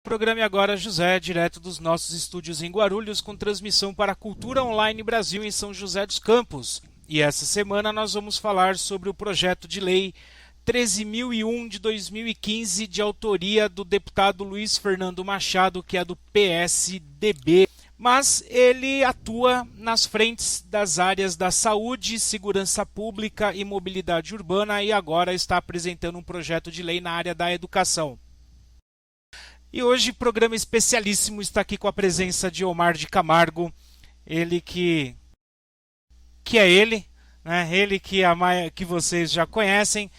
Programa agora José, direto dos nossos estúdios em Guarulhos, com transmissão para a Cultura Online Brasil em São José dos Campos. E essa semana nós vamos falar sobre o projeto de lei 13.001 de 2015, de autoria do deputado Luiz Fernando Machado, que é do PSDB. Mas ele atua nas frentes das áreas da saúde, segurança pública e mobilidade urbana e agora está apresentando um projeto de lei na área da educação. E hoje, programa especialíssimo, está aqui com a presença de Omar de Camargo, ele que é ele, né? Ele que vocês já conhecem,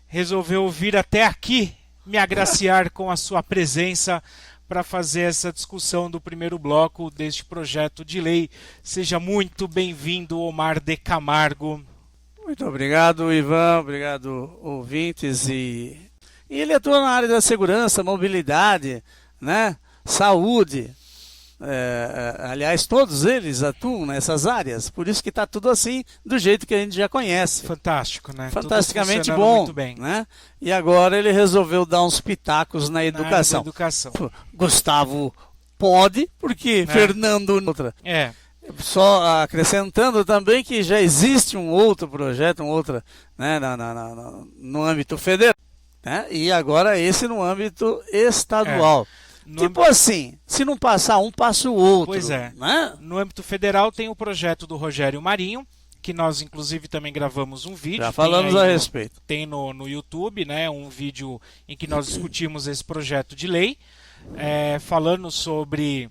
resolveu vir até aqui me agraciar com a sua presença para fazer essa discussão do primeiro bloco deste projeto de lei. Seja muito bem-vindo, Omar de Camargo. Muito obrigado, Ivan, obrigado, ouvintes. E ele atua na área da segurança, mobilidade, né? Saúde. Aliás, todos eles atuam nessas áreas, por isso que está tudo assim, do jeito que a gente já conhece. Fantástico, né? Fantasticamente bom, muito bem. Né? E agora ele resolveu dar uns pitacos na educação. área da educação. Gustavo pode, porque Fernando outra. Só acrescentando também que já existe um outro projeto, né, no âmbito federal, né? E agora esse no âmbito estadual. Assim, se não passar um, passa o outro. Pois é. Né? No âmbito federal tem o projeto do Rogério Marinho, que nós inclusive também gravamos um vídeo. Já falamos a respeito. Tem no YouTube, né, um vídeo em que nós discutimos esse projeto de lei, falando sobre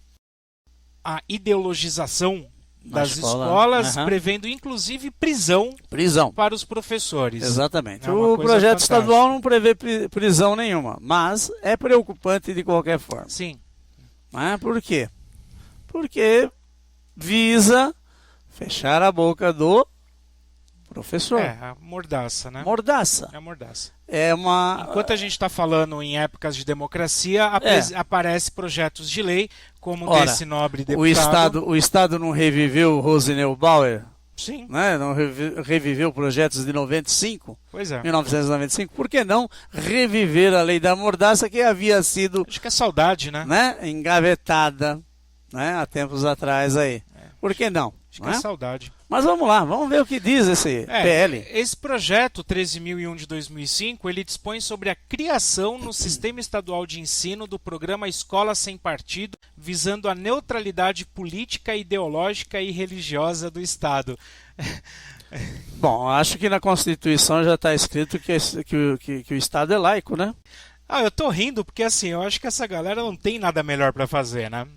a ideologização das escolas, prevendo inclusive prisão para os professores. Exatamente. O projeto estadual não prevê prisão nenhuma, mas é preocupante de qualquer forma. Sim. Por quê? Porque visa fechar a boca do professor. A mordaça, né? Mordaça. É a mordaça. Enquanto a gente está falando em épocas de democracia, aparece projetos de lei, como desse nobre deputado. O Estado não reviveu Roseneu Bauer? Sim. Né? Não reviveu projetos de 95? Pois é. 1995? Por que não reviver a lei da mordaça que havia sido... Acho que é saudade, né? Engavetada, né? Há tempos atrás aí. Por que não? Acho que é saudade. Mas vamos lá, vamos ver o que diz esse PL. Esse projeto 13.001 de 2005, ele dispõe sobre a criação no Sistema Estadual de Ensino do programa Escola Sem Partido, visando a neutralidade política, ideológica e religiosa do Estado. Bom, acho que na Constituição já está escrito que o Estado é laico, né? Eu tô rindo porque assim, eu acho que essa galera não tem nada melhor para fazer, né?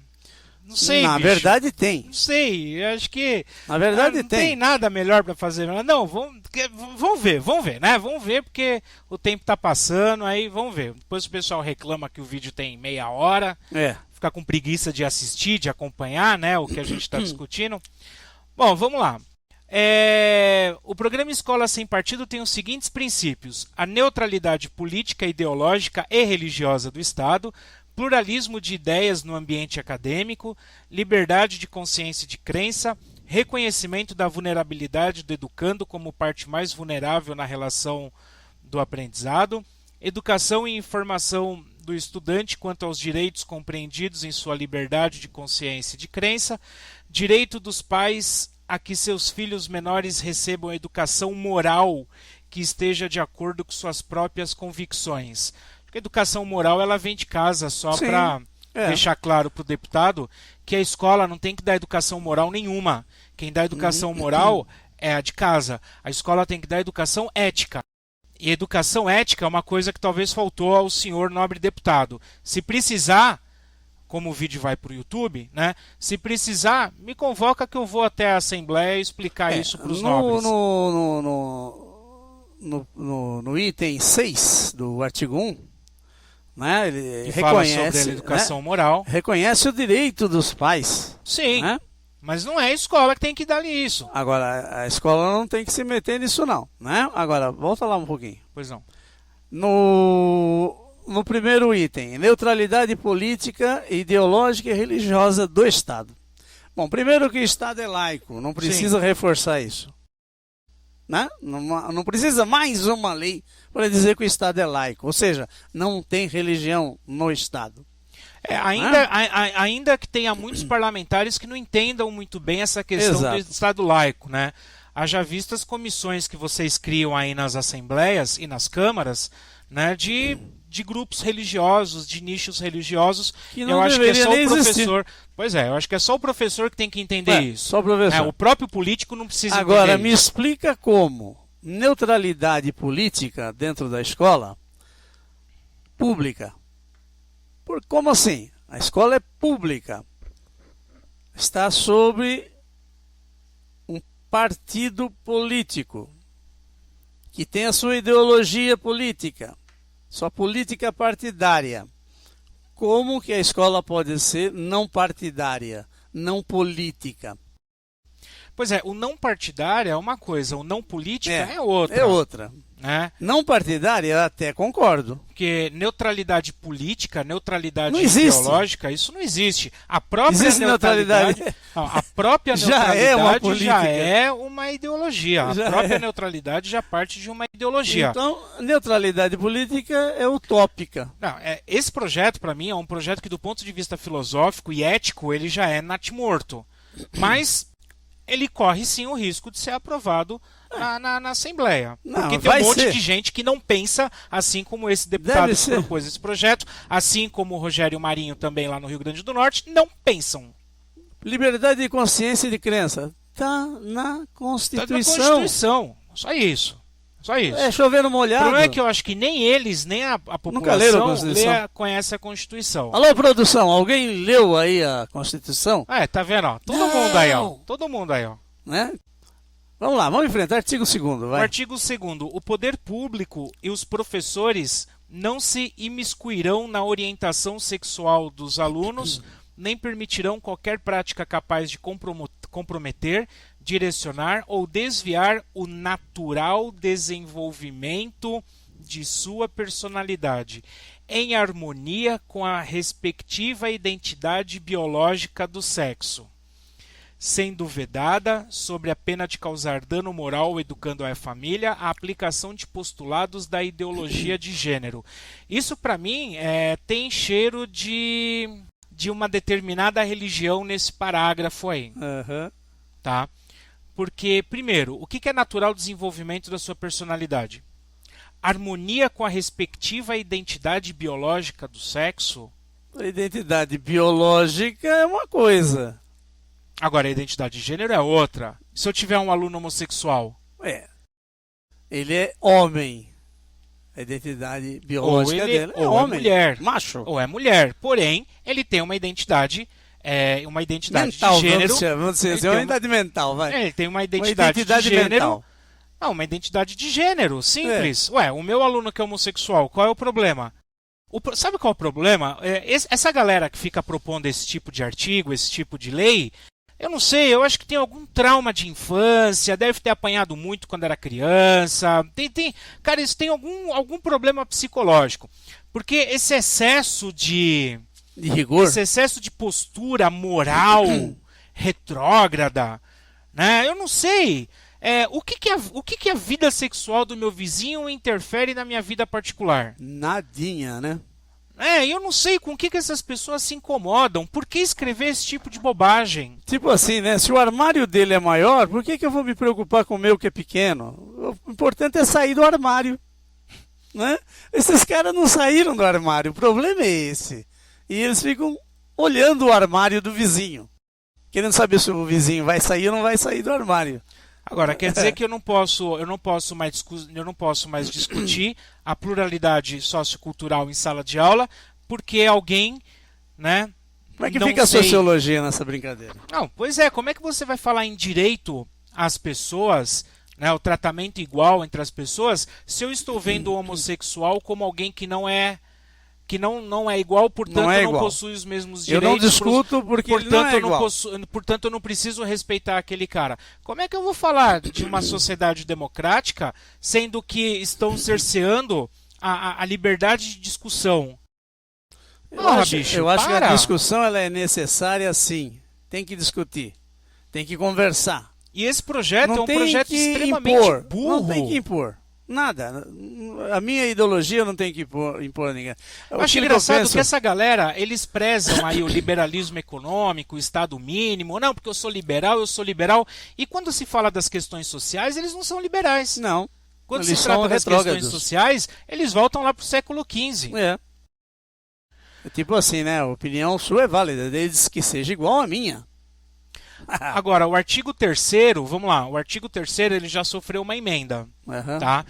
Não sei, Na verdade tem. Não sei, eu acho que... Na verdade não tem nada melhor para fazer. Não, vamos ver, né? Vamos ver porque o tempo tá passando, aí vamos ver. Depois o pessoal reclama que o vídeo tem meia hora, fica com preguiça de assistir, de acompanhar, né? O que a gente está discutindo. Bom, vamos lá. O programa Escola Sem Partido tem os seguintes princípios: a neutralidade política, ideológica e religiosa do Estado, pluralismo de ideias no ambiente acadêmico, liberdade de consciência e de crença, reconhecimento da vulnerabilidade do educando como parte mais vulnerável na relação do aprendizado, educação e informação do estudante quanto aos direitos compreendidos em sua liberdade de consciência e de crença, direito dos pais a que seus filhos menores recebam educação moral que esteja de acordo com suas próprias convicções. A educação moral ela vem de casa, só para deixar claro para o deputado que a escola não tem que dar educação moral nenhuma. Quem dá educação moral é a de casa. A escola tem que dar educação ética. E educação ética é uma coisa que talvez faltou ao senhor nobre deputado. Se precisar, como o vídeo vai para o YouTube, né? Se precisar, me convoca que eu vou até a Assembleia explicar isso para os nobres. No item 6 do artigo 1, né, ele fala sobre a educação moral. Reconhece o direito dos pais. Sim, né? Mas não é a escola que tem que dar isso. Agora, a escola não tem que se meter nisso não, né? Agora, volta lá um pouquinho. Pois não. No primeiro item, neutralidade política, ideológica e religiosa do Estado. Bom, primeiro que o Estado é laico, não precisa reforçar isso. Né? Não precisa mais uma lei para dizer que o Estado é laico, ou seja, não tem religião no Estado. Ainda que tenha muitos parlamentares que não entendam muito bem essa questão do Estado laico, né? Haja vista as comissões que vocês criam aí nas assembleias e nas câmaras, né, de grupos religiosos, de nichos religiosos. Que não eu acho que é só o professor. Existir. Pois é, eu acho que é só o professor que tem que entender isso. Só o professor. O próprio político não precisa Agora, entender me explica como neutralidade política dentro da escola pública. Como assim? A escola é pública. Está sobre um partido político que tem a sua ideologia política, sua política partidária. Como que a escola pode ser não partidária, não política? Pois é, o não partidário é uma coisa, o não política é outra. É outra. Né? Não partidária, eu até concordo. Porque neutralidade política, neutralidade ideológica, isso não existe. A própria neutralidade a própria neutralidade já é uma ideologia. A própria neutralidade já parte de uma ideologia. Então, neutralidade política é utópica. Não, esse projeto, para mim, é um projeto que, do ponto de vista filosófico e ético, ele já é natimorto. Mas ele corre sim o risco de ser aprovado na Assembleia. Porque tem um monte de gente que não pensa assim como esse deputado que propôs esse projeto, assim como o Rogério Marinho também lá no Rio Grande do Norte, não pensam. Liberdade de consciência e de crença. Está na Constituição. Está na Constituição. Só isso. Só isso. É chovendo molhado. O problema é que eu acho que nem eles, nem a população conhece a Constituição. Alô, produção, alguém leu aí a Constituição? Tá vendo? Ó, todo mundo aí, ó. Todo mundo aí, ó. Né? Vamos lá, vamos enfrentar artigo 2º, vai. O artigo 2º. O poder público e os professores não se imiscuirão na orientação sexual dos alunos, nem permitirão qualquer prática capaz de comprometer, direcionar ou desviar o natural desenvolvimento de sua personalidade, em harmonia com a respectiva identidade biológica do sexo, sendo vedada, sob a pena de causar dano moral ou educando a família, a aplicação de postulados da ideologia de gênero. Isso, para mim, tem cheiro de uma determinada religião nesse parágrafo aí. Tá? Porque, primeiro, o que é natural desenvolvimento da sua personalidade? Harmonia com a respectiva identidade biológica do sexo? A identidade biológica é uma coisa. Agora, a identidade de gênero é outra. Se eu tiver um aluno homossexual? Ele é homem. A identidade biológica dele é homem. É mulher. Macho. Ou é mulher. Porém, ele tem uma identidade mental, de gênero. Vamos dizer, uma identidade mental, vai. Ele tem uma identidade de gênero. Mental. Não, uma identidade de gênero, simples. O meu aluno que é homossexual, qual é o problema? Sabe qual é o problema? Essa galera que fica propondo esse tipo de artigo, esse tipo de lei, eu não sei, eu acho que tem algum trauma de infância, deve ter apanhado muito quando era criança. Cara, isso tem algum problema psicológico. Porque esse excesso de rigor, esse excesso de postura moral retrógrada, né? Eu não sei. O que a vida sexual do meu vizinho interfere na minha vida particular? Nadinha, né? Eu não sei com o que essas pessoas se incomodam. Por que escrever esse tipo de bobagem? Tipo assim, né? Se o armário dele é maior, por que eu vou me preocupar com o meu que é pequeno? O importante é sair do armário, né? Esses caras não saíram do armário, o problema é esse. E eles ficam olhando o armário do vizinho, querendo saber se o vizinho vai sair ou não vai sair do armário. Agora, quer dizer que eu não posso mais discutir a pluralidade sociocultural em sala de aula, porque alguém, né? Como é que fica a sociologia nessa brincadeira? Não, pois como é que você vai falar em direito às pessoas, né, o tratamento igual entre as pessoas, se eu estou vendo o homossexual como alguém que não é igual, portanto não possui os mesmos direitos. Eu não discuto porque ele não é igual. Portanto, eu não preciso respeitar aquele cara. Como é que eu vou falar de uma sociedade democrática, sendo que estão cerceando a liberdade de discussão? Eu acho que a discussão ela é necessária, sim. Tem que discutir. Tem que conversar. E esse projeto é um projeto extremamente burro. Não tem que impor. Nada. A minha ideologia não tem que impor a ninguém. Eu acho engraçado que essa galera, eles prezam aí o liberalismo econômico, o Estado mínimo. Não, porque eu sou liberal. E quando se fala das questões sociais, eles não são liberais. Não. Quando se trata das questões sociais, eles voltam lá para o século XV. É tipo assim, né? A opinião sua é válida, desde que seja igual à minha. Agora, o artigo 3º, vamos lá, o artigo 3º ele já sofreu uma emenda, tá?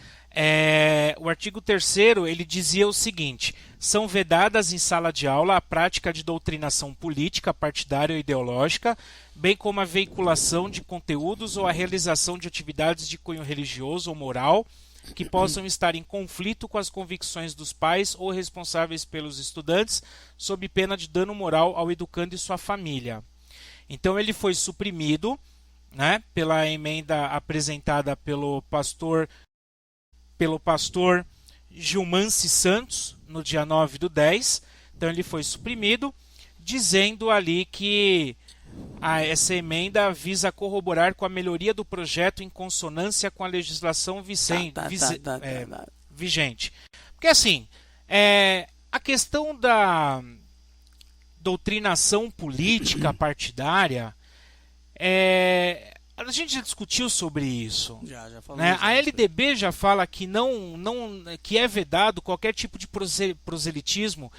O artigo 3º ele dizia o seguinte: são vedadas em sala de aula a prática de doutrinação política, partidária ou ideológica, bem como a veiculação de conteúdos ou a realização de atividades de cunho religioso ou moral que possam estar em conflito com as convicções dos pais ou responsáveis pelos estudantes, sob pena de dano moral ao educando e sua família. Então ele foi suprimido, né, pela emenda apresentada pelo pastor Gilmance Santos, no dia 9/10. Então ele foi suprimido, dizendo ali que essa emenda visa corroborar com a melhoria do projeto em consonância com a legislação vigente. Porque assim, a questão da doutrinação política partidária, a gente já discutiu sobre isso. Já falou, né? A LDB já fala que que é vedado qualquer tipo de proselitismo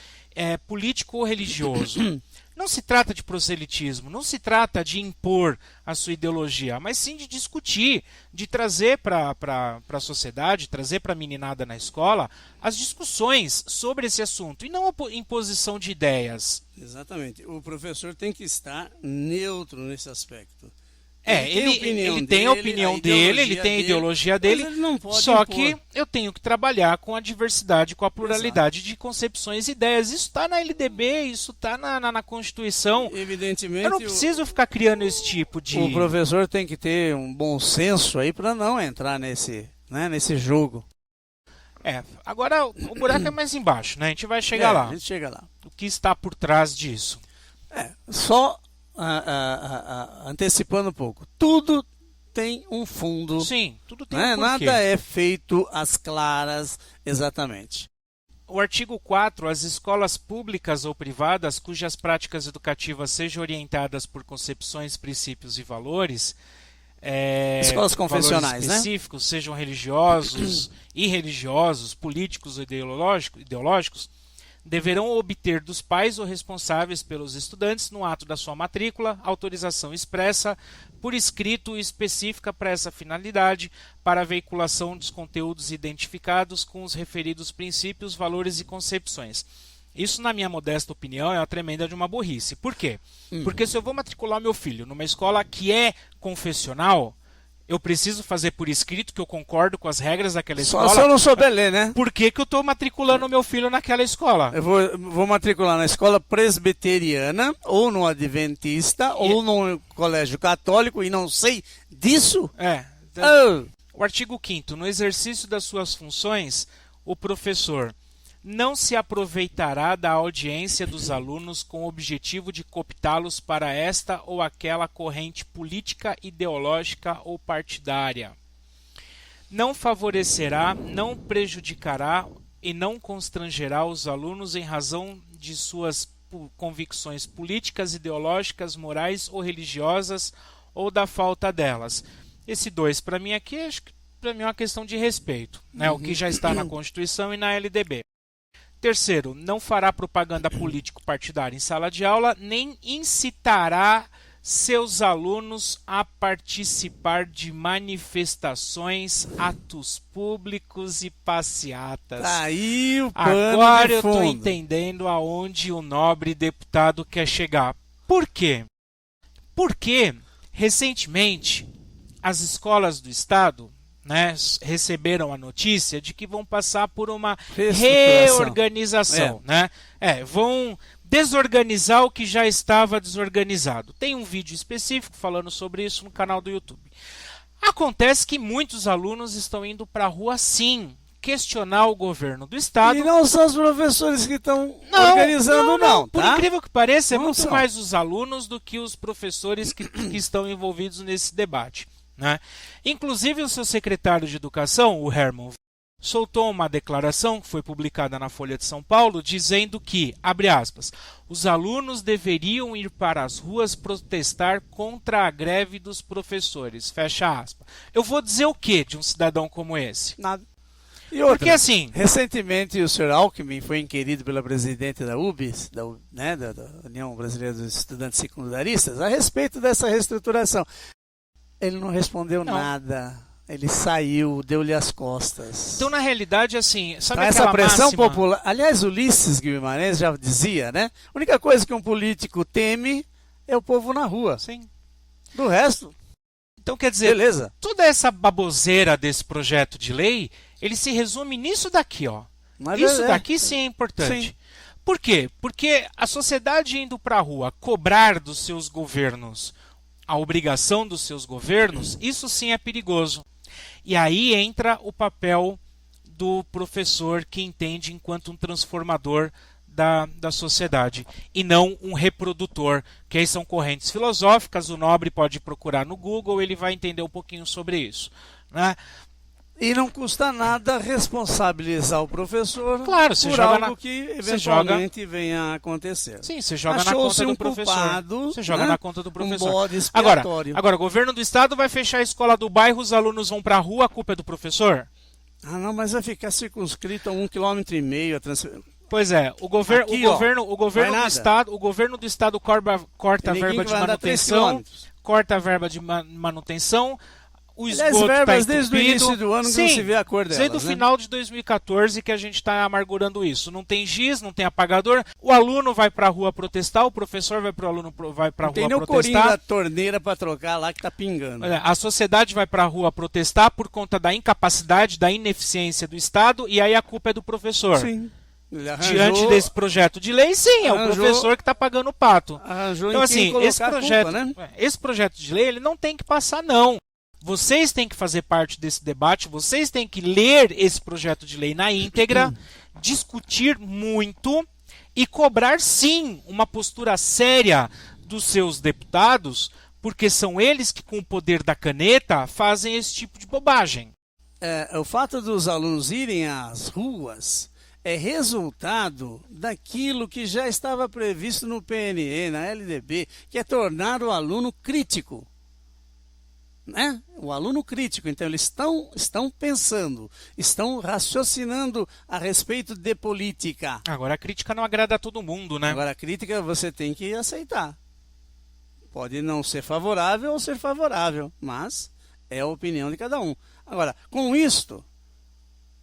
político ou religioso. Não se trata de proselitismo, não se trata de impor a sua ideologia, mas sim de discutir, de trazer para a sociedade, trazer para a meninada na escola as discussões sobre esse assunto, e não a imposição de ideias. Exatamente. O professor tem que estar neutro nesse aspecto. Ele tem a opinião dele, ele tem a ideologia dele, só que eu tenho que trabalhar com a diversidade, com a pluralidade de concepções e ideias. Isso está na LDB, isso está na Constituição. Evidentemente, eu não preciso ficar criando esse tipo de... O professor tem que ter um bom senso aí para não entrar nesse jogo. Agora o buraco é mais embaixo, né? A gente vai chegar lá. A gente chega lá. O que está por trás disso? Só... antecipando um pouco, tudo tem um fundo. Sim, tudo tem um porquê. Nada é feito às claras exatamente. O artigo 4, as escolas públicas ou privadas cujas práticas educativas sejam orientadas por concepções, princípios e valores, escolas confessionais, valores específicos, né? Sejam religiosos, irreligiosos, políticos ou ideológicos, deverão obter dos pais ou responsáveis pelos estudantes, no ato da sua matrícula, autorização expressa, por escrito específica para essa finalidade, para a veiculação dos conteúdos identificados com os referidos princípios, valores e concepções. Isso, na minha modesta opinião, é uma tremenda de uma burrice. Por quê? Porque se eu vou matricular meu filho numa escola que é confessional, eu preciso fazer por escrito que eu concordo com as regras daquela escola. Só se eu não souber ler, né? Por que eu estou matriculando o meu filho naquela escola? Eu vou matricular na escola presbiteriana, ou no adventista, ou no colégio católico, e não sei disso? O artigo 5º. No exercício das suas funções, o professor não se aproveitará da audiência dos alunos com o objetivo de cooptá-los para esta ou aquela corrente política, ideológica ou partidária. Não favorecerá, não prejudicará e não constrangerá os alunos em razão de suas convicções políticas, ideológicas, morais ou religiosas ou da falta delas. Esse 2, para mim aqui, acho que para mim é uma questão de respeito, né? O que já está na Constituição e na LDB. 3º, não fará propaganda político-partidária em sala de aula, nem incitará seus alunos a participar de manifestações, atos públicos e passeatas. Aí o pano Agora de eu estou fundo. entendendo aonde o nobre deputado quer chegar. Por quê? Porque, recentemente, as escolas do Estado, né, receberam a notícia de que vão passar por uma reorganização, né? Vão desorganizar o que já estava desorganizado. Tem um vídeo específico falando sobre isso no canal do YouTube. Acontece que muitos alunos estão indo para a rua, sim, questionar o governo do Estado. E não são os professores que estão organizando, não. Por incrível que pareça, é muito mais os alunos do que os professores que estão envolvidos nesse debate, né? Inclusive o seu secretário de Educação, o Herman soltou uma declaração que foi publicada na Folha de São Paulo dizendo que, abre aspas, os alunos deveriam ir para as ruas protestar contra a greve dos professores, fecha aspas. Eu vou dizer o que de um cidadão como esse? Nada. E outra, porque assim, recentemente o Sr. Alckmin foi inquirido pela presidente da UBS, da União Brasileira dos Estudantes Secundaristas, a respeito dessa reestruturação. Ele não respondeu nada. Ele saiu, deu-lhe as costas. Então, na realidade, assim, sabe então, aquela essa pressão máxima? Popular... Aliás, Ulisses Guimarães já dizia, né? A única coisa que um político teme é o povo na rua. Sim. Do resto... Então, quer dizer, beleza. Toda essa baboseira desse projeto de lei, ele se resume nisso daqui, ó. Isso daqui sim é importante. Sim. Por quê? Porque a sociedade indo para a rua cobrar dos seus governos a obrigação dos seus governos, isso sim é perigoso. E aí entra o papel do professor que entende enquanto um transformador da sociedade e não um reprodutor, que aí são correntes filosóficas, o Nobre pode procurar no Google, ele vai entender um pouquinho sobre isso, né? E não custa nada responsabilizar o professor você por joga algo que eventualmente venha a acontecer. Sim, você joga na conta do professor. Culpado, você joga na conta do professor. Um bode expiatório. Agora, o governo do estado vai fechar a escola do bairro, os alunos vão para a rua, a culpa é do professor? Ah, não, mas vai ficar circunscrito a 1,5 km a transferência. Pois é, o governo do estado corta a verba de manutenção, corta a verba de manutenção, o esgoto verbas tá desde o início do ano que não se vê a cor delas. Desde o final de 2014 que a gente está amargurando isso. Não tem giz, não tem apagador, o aluno vai para a rua protestar, o professor vai para a rua protestar. Tem nem o corinho da torneira para trocar lá que está pingando. A sociedade vai para a rua protestar por conta da incapacidade, da ineficiência do Estado, e aí a culpa é do professor. Sim. Diante desse projeto de lei, sim, é o professor que está pagando o pato. Então, assim, esse projeto de lei ele não tem que passar, não. Vocês têm que fazer parte desse debate, vocês têm que ler esse projeto de lei na íntegra, discutir muito e cobrar, sim, uma postura séria dos seus deputados, porque são eles que, com o poder da caneta, fazem esse tipo de bobagem. O fato dos alunos irem às ruas é resultado daquilo que já estava previsto no PNE, na LDB, que é tornar o aluno crítico. Né? O aluno crítico. Então, eles estão pensando, estão raciocinando a respeito de política. Agora, a crítica não agrada a todo mundo, né? Agora, a crítica você tem que aceitar. Pode não ser favorável ou ser favorável, mas é a opinião de cada um. Agora, com isto,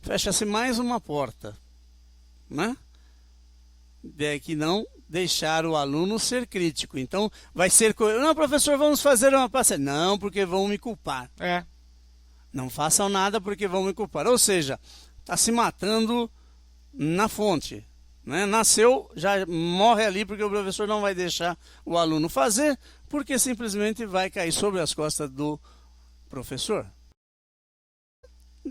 fecha-se mais uma porta, né? De que não deixar o aluno ser crítico. Então, vai ser... Não, professor, vamos fazer uma passeata. Não, porque vão me culpar. Não façam nada porque vão me culpar. Ou seja, está se matando na fonte. Né? Nasceu, já morre ali porque o professor não vai deixar o aluno fazer, porque simplesmente vai cair sobre as costas do professor.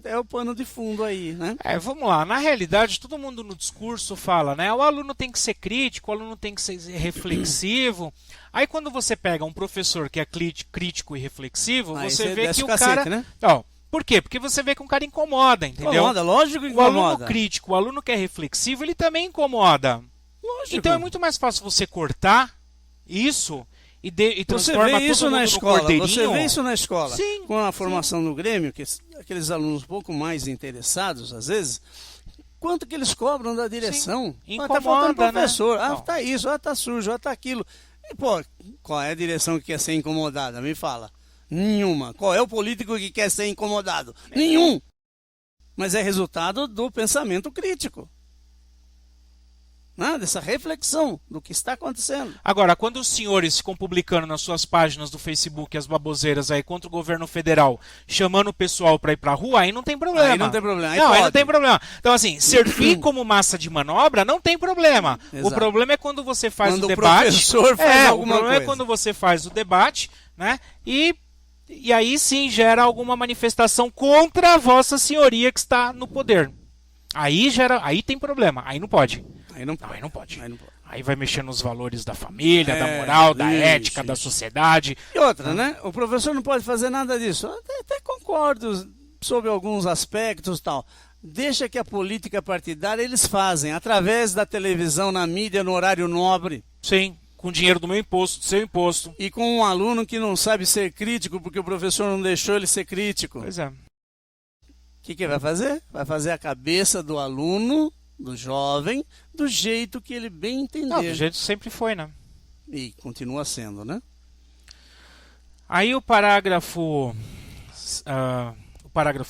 É o pano de fundo aí, né? Vamos lá. Na realidade, todo mundo no discurso fala, né? O aluno tem que ser crítico, o aluno tem que ser reflexivo. Aí quando você pega um professor que é crítico e reflexivo, você vê que o cara... Né? Por quê? Porque você vê que um cara incomoda, entendeu? Incomoda, lógico que incomoda. O aluno crítico, o aluno que é reflexivo, ele também incomoda. Lógico. Então é muito mais fácil você cortar isso... E transforma você vê isso na escola. Você vê isso na escola. Sim, com a formação do Grêmio, que aqueles alunos um pouco mais interessados, às vezes, quanto que eles cobram da direção? Incomoda, tá faltando professor. Né? Tá isso, tá sujo, tá aquilo. E, pô, qual é a direção que quer ser incomodada? Me fala. Nenhuma. Qual é o político que quer ser incomodado? Nenhum. Mas é resultado do pensamento crítico. Dessa reflexão do que está acontecendo. Agora, quando os senhores ficam publicando nas suas páginas do Facebook as baboseiras aí contra o governo federal, chamando o pessoal para ir para a rua, aí não tem problema. Aí não tem problema. Aí não tem problema. Então, assim, servir como massa de manobra não tem problema. Exato. O problema é quando você faz o debate. Professor faz alguma o problema é quando você faz o debate, né? E aí sim gera alguma manifestação contra a vossa senhoria que está no poder. Aí tem problema. Aí não pode. Aí não pode. Aí vai mexer nos valores da família, da moral, da ética, da sociedade. E outra, né? O professor não pode fazer nada disso. Até concordo sobre alguns aspectos e tal. Deixa que a política partidária eles fazem, através da televisão, na mídia, no horário nobre. Sim, com dinheiro do meu imposto, do seu imposto. E com um aluno que não sabe ser crítico, porque o professor não deixou ele ser crítico. Pois é. O que vai fazer? Vai fazer a cabeça do aluno, do jovem, do jeito que ele bem entender. Não, do jeito que sempre foi, né? E continua sendo, né? Aí o parágrafo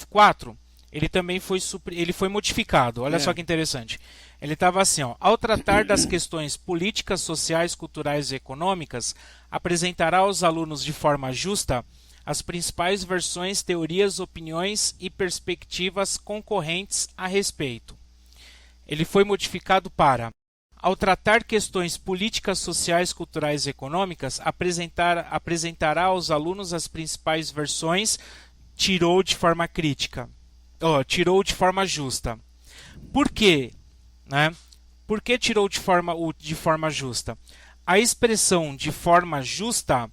4, ele também foi modificado. Olha só que interessante. Ele estava assim, ó: ao tratar das questões políticas, sociais, culturais e econômicas, apresentará aos alunos de forma justa as principais versões, teorias, opiniões e perspectivas concorrentes a respeito. Ele foi modificado para: ao tratar questões políticas, sociais, culturais e econômicas, apresentará aos alunos as principais versões, tirou de forma crítica. Tirou de forma justa. Por quê? Né? Por que tirou de forma justa? A expressão de forma justa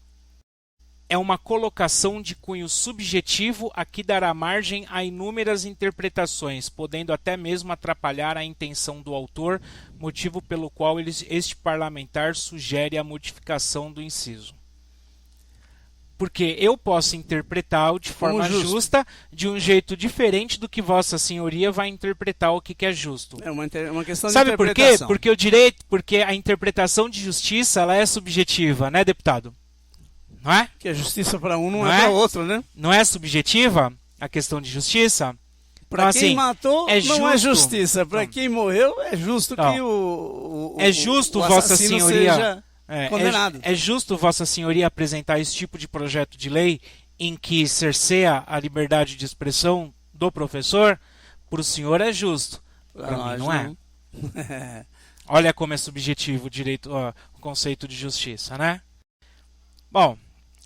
é uma colocação de cunho subjetivo a que dará margem a inúmeras interpretações, podendo até mesmo atrapalhar a intenção do autor, motivo pelo qual este parlamentar sugere a modificação do inciso. Porque eu posso interpretá-lo de forma justa de um jeito diferente do que Vossa Senhoria vai interpretar o que é justo. É uma questão de Sabe por quê? interpretação. Porque a interpretação de justiça ela é subjetiva, né, deputado? Não é? Que a justiça para um não é para outro, né? Não é subjetiva a questão de justiça? Para então, quem assim, matou, não é justiça. Para quem morreu, é justo que é justo o Vossa assassino Senhoria seja condenado. É justo Vossa Senhoria apresentar esse tipo de projeto de lei em que cerceia a liberdade de expressão do professor? Para o senhor é justo. Para mim não é. Olha como é subjetivo o conceito de justiça, né? Bom,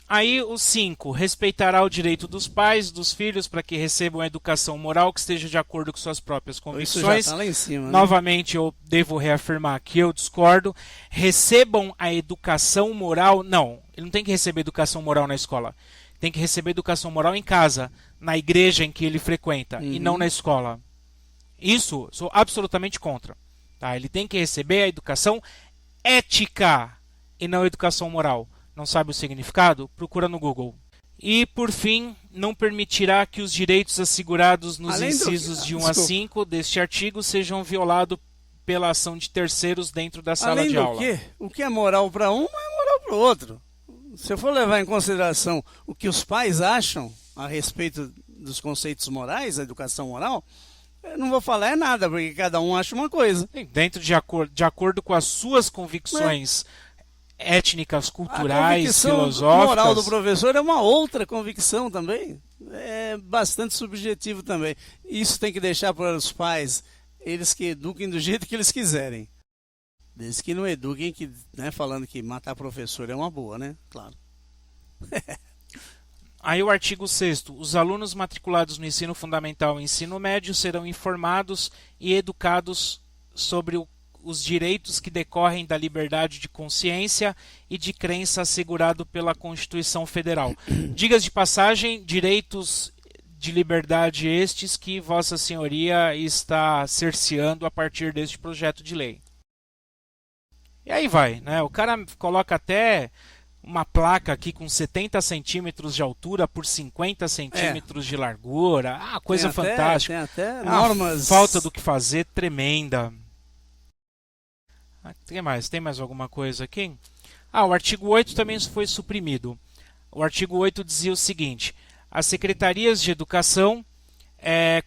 aí o 5, respeitará o direito dos pais, dos filhos, para que recebam a educação moral que esteja de acordo com suas próprias convicções. Isso já tá lá em cima, né? Novamente, eu devo reafirmar que eu discordo. Recebam a educação moral. Não, ele não tem que receber educação moral na escola. Tem que receber educação moral em casa, na igreja em que ele frequenta, e não na escola. Isso, sou absolutamente contra. Tá? Ele tem que receber a educação ética e não a educação moral. Não sabe o significado? Procura no Google. E, por fim, não permitirá que os direitos assegurados nos incisos de 1 a 5 deste artigo sejam violados pela ação de terceiros dentro da sala de aula. O que é moral para um não é moral para o outro. Se eu for levar em consideração o que os pais acham a respeito dos conceitos morais, a educação moral, eu não vou falar nada, porque cada um acha uma coisa. Dentro de acordo com as suas convicções étnicas, culturais, filosóficas. A moral do professor é uma outra convicção também. É bastante subjetivo também. Isso tem que deixar para os pais, eles que eduquem do jeito que eles quiserem. Desde que não eduquem, falando que matar professor é uma boa, né? Claro. Aí o artigo 6º. Os alunos matriculados no ensino fundamental e ensino médio serão informados e educados sobre os direitos que decorrem da liberdade de consciência e de crença assegurado pela Constituição Federal. Digas de passagem, direitos de liberdade estes que Vossa Senhoria está cerceando a partir deste projeto de lei. E aí vai, né? O cara coloca até uma placa aqui com 70 centímetros de altura por 50 centímetros de largura. Coisa fantástica. Tem até normas. Falta do que fazer tremenda. Tem mais alguma coisa aqui? O artigo 8 também foi suprimido. O artigo 8 dizia o seguinte: as secretarias de educação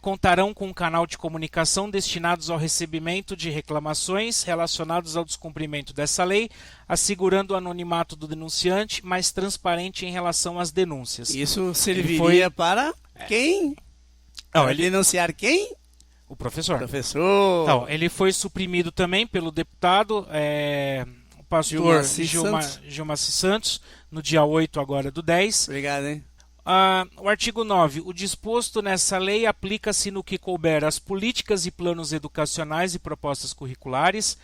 contarão com um canal de comunicação destinados ao recebimento de reclamações relacionadas ao descumprimento dessa lei, assegurando o anonimato do denunciante, mas transparente em relação às denúncias. Isso serviria para quem? Denunciar quem? O professor. Então, ele foi suprimido também pelo deputado, o pastor Gilmar Santos, no dia 8 agora do 10. Obrigado, hein? O artigo 9. O disposto nessa lei aplica-se no que couber às políticas e planos educacionais e propostas curriculares,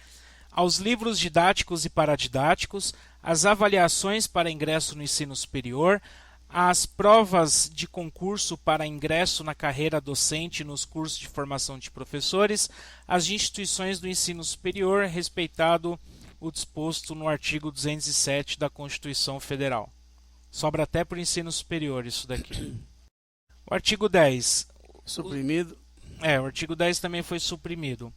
aos livros didáticos e paradidáticos, às avaliações para ingresso no ensino superior, as provas de concurso para ingresso na carreira docente nos cursos de formação de professores, as instituições do ensino superior, respeitado o disposto no artigo 207 da Constituição Federal. Sobra até para o ensino superior isso daqui. O artigo 10. Suprimido. O artigo 10 também foi suprimido.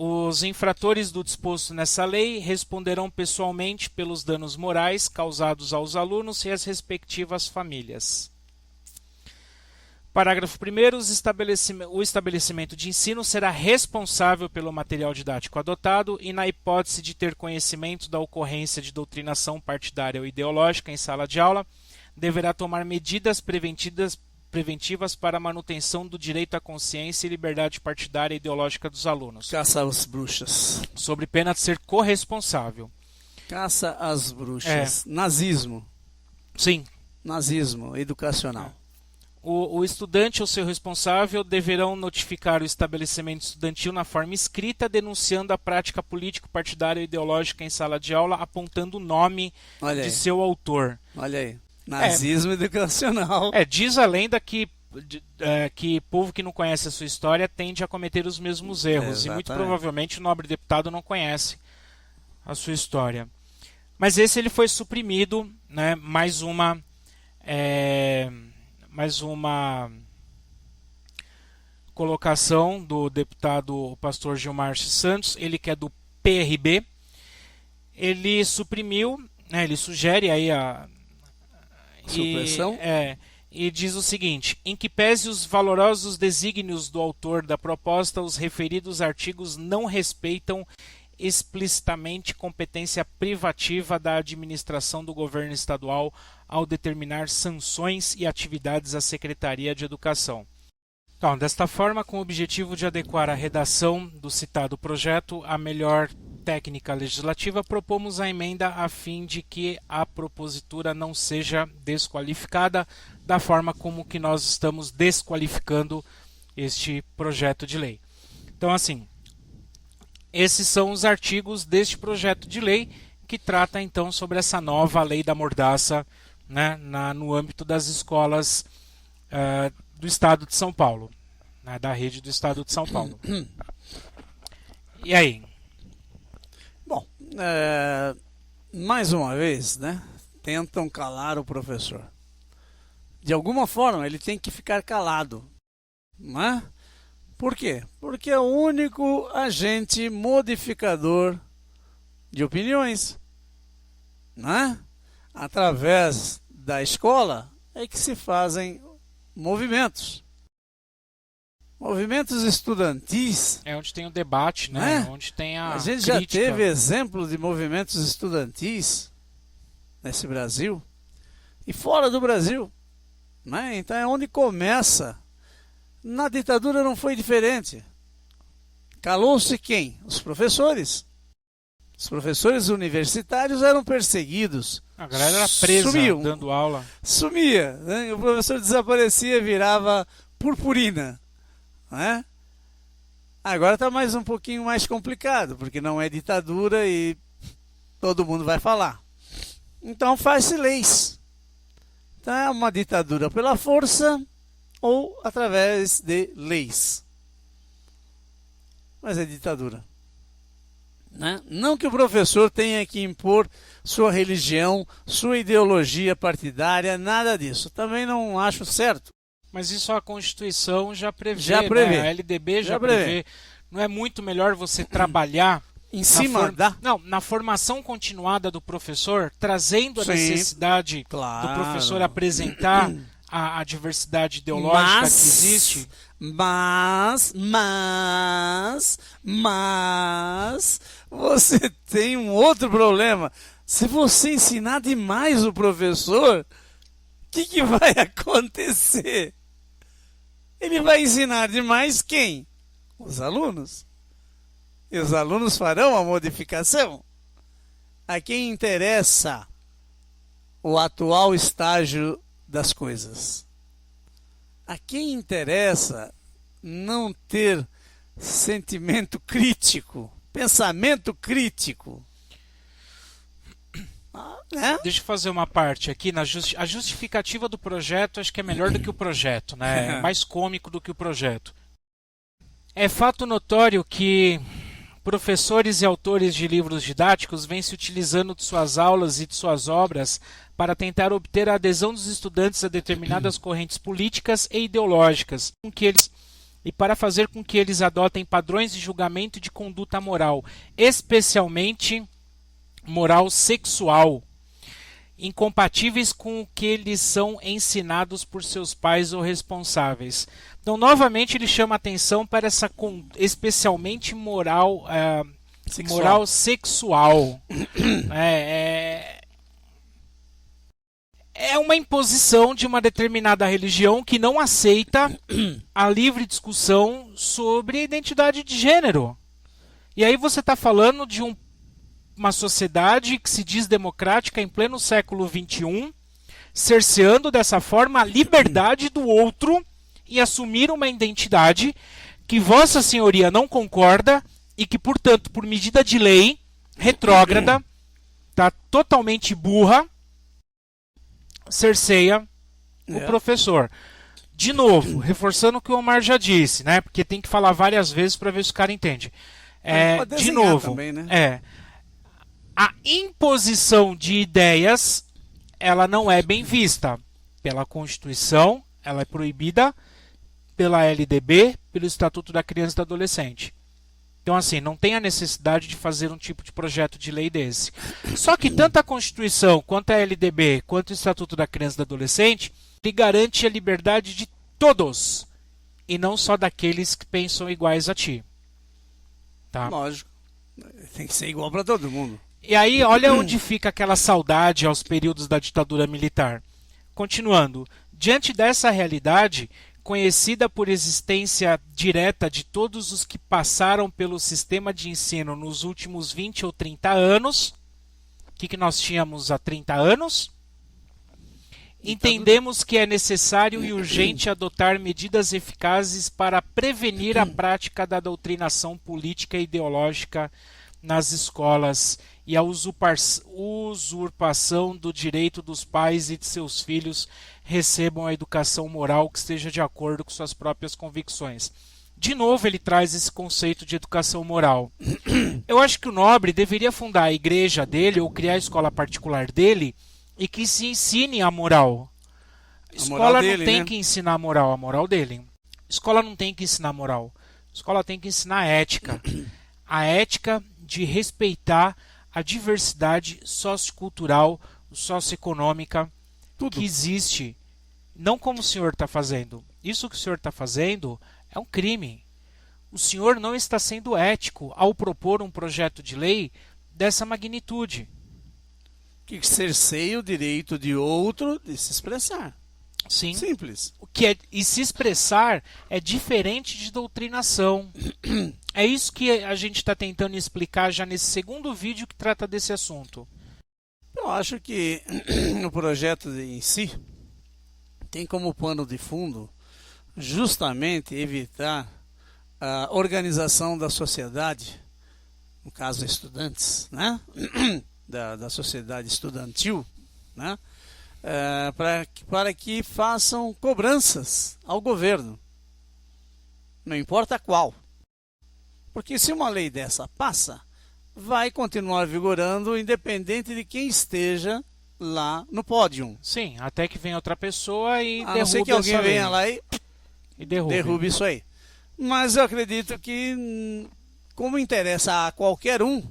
Os infratores do disposto nessa lei responderão pessoalmente pelos danos morais causados aos alunos e às respectivas famílias. Parágrafo 1º. O estabelecimento de ensino será responsável pelo material didático adotado e, na hipótese de ter conhecimento da ocorrência de doutrinação partidária ou ideológica em sala de aula, deverá tomar medidas preventivas para a manutenção do direito à consciência e liberdade partidária e ideológica dos alunos. Caça às bruxas. Sob pena de ser corresponsável. Caça às bruxas. Nazismo. Sim. Nazismo educacional. O estudante ou seu responsável deverão notificar o estabelecimento estudantil na forma escrita, denunciando a prática político-partidária ou ideológica em sala de aula, apontando o nome de seu autor. Olha aí. Nazismo educacional. Diz a lenda que povo que não conhece a sua história tende a cometer os mesmos erros. E muito provavelmente o nobre deputado não conhece a sua história. Mas esse ele foi suprimido, né? Mais uma colocação do deputado pastor Gilmar Santos, ele que é do PRB. Ele suprimiu, né? Ele sugere aí a supressão. E diz o seguinte: em que pese os valorosos desígnios do autor da proposta, os referidos artigos não respeitam explicitamente competência privativa da administração do governo estadual ao determinar sanções e atividades à Secretaria de Educação. Então, desta forma, com o objetivo de adequar a redação do citado projeto à melhor técnica legislativa, propomos a emenda a fim de que a propositura não seja desqualificada da forma como que nós estamos desqualificando este projeto de lei. Então, assim, esses são os artigos deste projeto de lei que trata, então, sobre essa nova lei da mordaça, né, no âmbito das escolas do Estado de São Paulo, né, da rede do Estado de São Paulo. E aí? Bom, mais uma vez, né, tentam calar o professor. De alguma forma, ele tem que ficar calado. Né? Por quê? Porque é o único agente modificador de opiniões. Né? Através da escola é que se fazem movimentos. Movimentos estudantis. É onde tem o debate, né? Onde tem a gente crítica. Já teve exemplos de movimentos estudantis nesse Brasil e fora do Brasil. Né? Então é onde começa. Na ditadura não foi diferente. Calou-se quem? Os professores. Os professores universitários eram perseguidos. A galera era presa dando aula. Sumia. Né? O professor desaparecia, virava purpurina. Né? Agora está um pouquinho mais complicado, porque não é ditadura e todo mundo vai falar. Então faz-se leis. Então é uma ditadura pela força ou através de leis. Mas é ditadura. Né? Não que o professor tenha que impor sua religião, sua ideologia partidária, nada disso. Também não acho certo. Mas isso a Constituição já prevê. Né? A LDB já prevê. Não é muito melhor você trabalhar em cima na formação continuada do professor, trazendo a necessidade do professor apresentar a diversidade ideológica que existe? Mas você tem um outro problema. Se você ensinar demais o professor, o que vai acontecer? Ele vai ensinar demais quem? Os alunos. E os alunos farão a modificação. A quem interessa o atual estágio das coisas? A quem interessa não ter sentimento crítico, pensamento crítico? né? Deixa eu fazer uma parte aqui. A justificativa do projeto acho que é melhor do que o projeto, né? É mais cômico do que o projeto. É fato notório que professores e autores de livros didáticos vêm se utilizando de suas aulas e de suas obras para tentar obter a adesão dos estudantes a determinadas correntes políticas e ideológicas, e para fazer com que eles adotem padrões de julgamento e de conduta moral, especialmente moral sexual, incompatíveis com o que eles são ensinados por seus pais ou responsáveis. Então, novamente, ele chama atenção para essa especialmente moral sexual. É uma imposição de uma determinada religião que não aceita a livre discussão sobre identidade de gênero. E aí você está falando de uma sociedade que se diz democrática em pleno século XXI, cerceando dessa forma a liberdade do outro e assumir uma identidade que Vossa Senhoria não concorda e que, portanto, por medida de lei retrógrada, está totalmente burra, cerceia o professor. De novo, reforçando o que o Omar já disse, né? Porque tem que falar várias vezes para ver se o cara entende. De novo, também, né? A imposição de ideias, ela não é bem vista pela Constituição, ela é proibida pela LDB, pelo Estatuto da Criança e do Adolescente. Então, assim, não tem a necessidade de fazer um tipo de projeto de lei desse. Só que tanto a Constituição, quanto a LDB, quanto o Estatuto da Criança e do Adolescente, lhe garante a liberdade de todos, e não só daqueles que pensam iguais a ti. Tá? Lógico. Tem que ser igual para todo mundo. E aí, olha onde fica aquela saudade aos períodos da ditadura militar. Continuando, diante dessa realidade, conhecida por existência direta de todos os que passaram pelo sistema de ensino nos últimos 20 ou 30 anos, o que nós tínhamos há 30 anos? Entendemos que é necessário e urgente adotar medidas eficazes para prevenir a prática da doutrinação política e ideológica nas escolas e a usurpação do direito dos pais e de seus filhos recebam a educação moral que esteja de acordo com suas próprias convicções. De novo, ele traz esse conceito de educação moral. Eu acho que o Nobre deveria fundar a igreja dele ou criar a escola particular dele e que se ensine a moral. A escola não tem que ensinar a moral dele. A escola não tem que ensinar moral. A escola tem que ensinar ética. A ética de respeitar a diversidade sociocultural, socioeconômica que existe. Não como o senhor está fazendo. Isso que o senhor está fazendo é um crime. O senhor não está sendo ético ao propor um projeto de lei dessa magnitude. Que cerceia o direito de outro de se expressar. Sim. Simples. E se expressar é diferente de doutrinação. É isso que a gente está tentando explicar já nesse segundo vídeo que trata desse assunto. Eu acho que o projeto em si tem como pano de fundo justamente evitar a organização da sociedade, no caso estudantes, né? da sociedade estudantil, né? Para que façam cobranças ao governo, não importa qual. Porque se uma lei dessa passa, vai continuar vigorando independente de quem esteja lá no pódio. Sim, até que venha outra pessoa e derrube. A não ser que alguém venha lá e derrube isso aí. Mas eu acredito que, como interessa a qualquer um,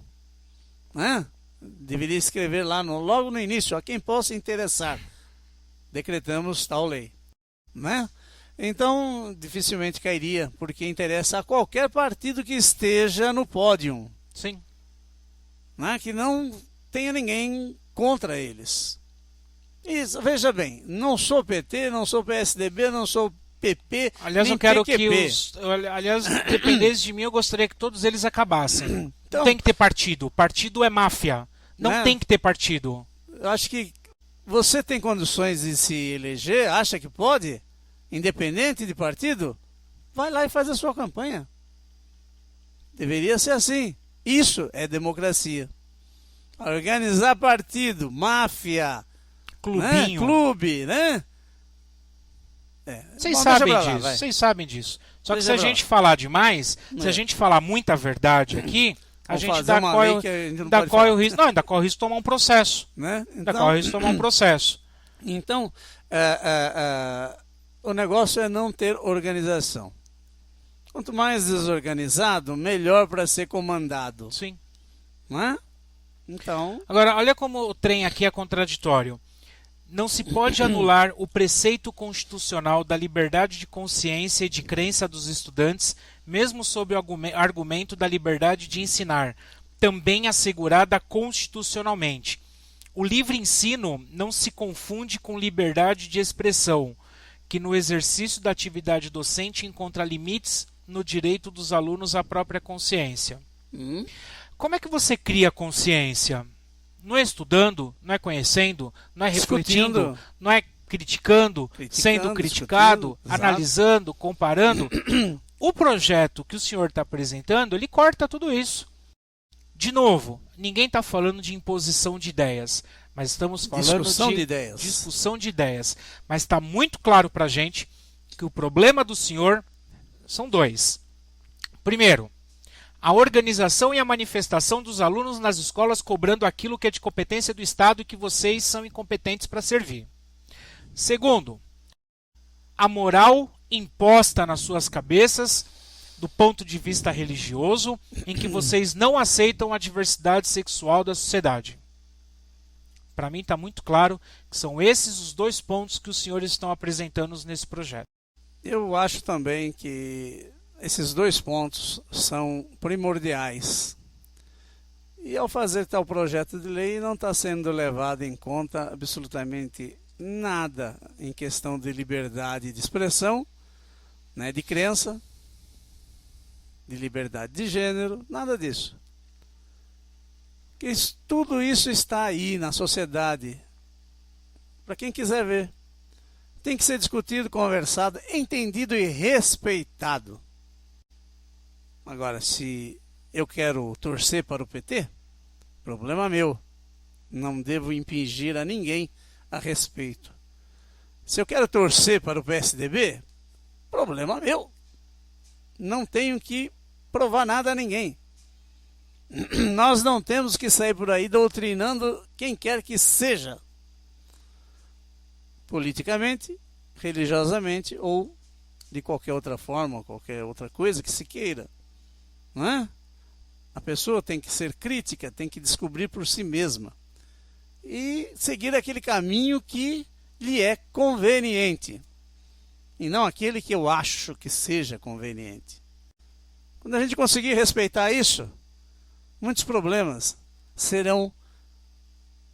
né? Deveria escrever lá logo no início, a quem possa interessar, decretamos tal lei, né? Então, dificilmente cairia, porque interessa a qualquer partido que esteja no pódio. Sim. Né? Que não tenha ninguém contra eles. Isso, veja bem, não sou PT, não sou PSDB, não sou PP, aliás, eu quero PQP. Dependesse de mim, eu gostaria que todos eles acabassem. Então, não tem que ter partido. Partido é máfia. Não tem que ter partido. Eu acho que você tem condições de se eleger, acha que pode, independente de partido, vai lá e faz a sua campanha. Deveria ser assim. Isso é democracia. Organizar partido, máfia, clubinho, né? Clube, né? Vocês sabem disso, vocês sabem disso. Só que se a gente falar demais, se a gente falar muita verdade aqui, a gente ainda corre o risco de tomar um processo. Né? Então, ainda corre o risco de tomar um processo. Então, o negócio é não ter organização. Quanto mais desorganizado, melhor para ser comandado. Sim. Não é? Então... Agora, olha como o trem aqui é contraditório. Não se pode anular o preceito constitucional da liberdade de consciência e de crença dos estudantes, mesmo sob o argumento da liberdade de ensinar, também assegurada constitucionalmente. O livre ensino não se confunde com liberdade de expressão, que no exercício da atividade docente encontra limites no direito dos alunos à própria consciência. Como é que você cria consciência? Não é estudando, não é conhecendo, não é refletindo, não é criticando, sendo criticado, analisando, comparando. O projeto que o senhor está apresentando, ele corta tudo isso. De novo, ninguém está falando de imposição de ideias, mas estamos falando de discussão de ideias. Mas está muito claro para a gente que o problema do senhor são dois. Primeiro, a organização e a manifestação dos alunos nas escolas cobrando aquilo que é de competência do Estado e que vocês são incompetentes para servir. Segundo, a moral imposta nas suas cabeças do ponto de vista religioso, em que vocês não aceitam a diversidade sexual da sociedade. Para mim está muito claro que são esses os dois pontos que os senhores estão apresentando nesse projeto. Eu acho também que esses dois pontos são primordiais. E ao fazer tal projeto de lei não está sendo levado em conta absolutamente nada em questão de liberdade de expressão, né, de crença, de liberdade de gênero, nada disso. Tudo isso está aí na sociedade, para quem quiser ver. Tem que ser discutido, conversado, entendido e respeitado. Agora, se eu quero torcer para o PT, problema meu. Não devo impingir a ninguém a respeito. Se eu quero torcer para o PSDB, problema meu. Não tenho que provar nada a ninguém. Nós não temos que sair por aí doutrinando quem quer que seja. Politicamente, religiosamente ou de qualquer outra forma, qualquer outra coisa que se queira. Não é? A pessoa tem que ser crítica, tem que descobrir por si mesma e seguir aquele caminho que lhe é conveniente e não aquele que eu acho que seja conveniente. Quando a gente conseguir respeitar isso, muitos problemas serão,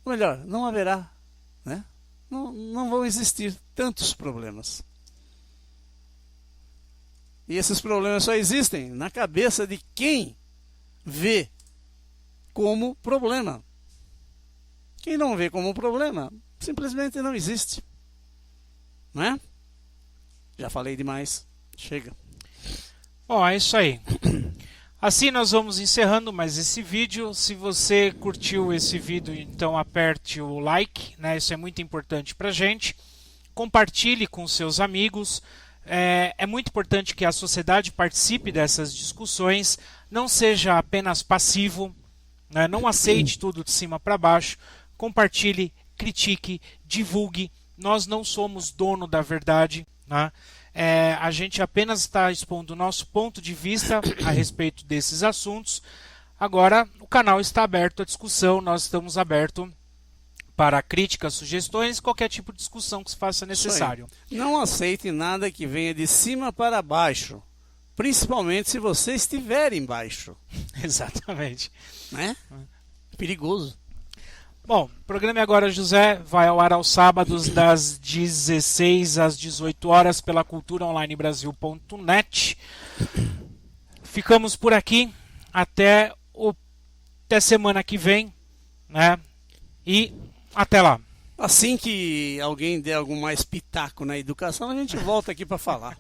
ou melhor, não haverá, né? Não vão existir tantos problemas. E esses problemas só existem na cabeça de quem vê como problema. Quem não vê como problema, simplesmente não existe. Não é? Já falei demais. Chega. Bom, é isso aí. Assim nós vamos encerrando mais esse vídeo. Se você curtiu esse vídeo, então aperte o like, né? Isso é muito importante pra gente. Compartilhe com seus amigos. É muito importante que a sociedade participe dessas discussões, não seja apenas passivo, né? Não aceite tudo de cima para baixo. Compartilhe, critique, divulgue. Nós não somos dono da verdade, né? A gente apenas está expondo o nosso ponto de vista a respeito desses assuntos. Agora, o canal está aberto à discussão, nós estamos abertos para críticas, sugestões, qualquer tipo de discussão que se faça necessário. Não aceite nada que venha de cima para baixo, principalmente se você estiver embaixo. Exatamente. Né? Perigoso. Bom, o programa Agora José vai ao ar aos sábados das 16 às 18 horas pela culturaonlinebrasil.net. Ficamos por aqui até semana que vem, né? E até lá. Assim que alguém der algum mais pitaco na educação, a gente volta aqui para falar.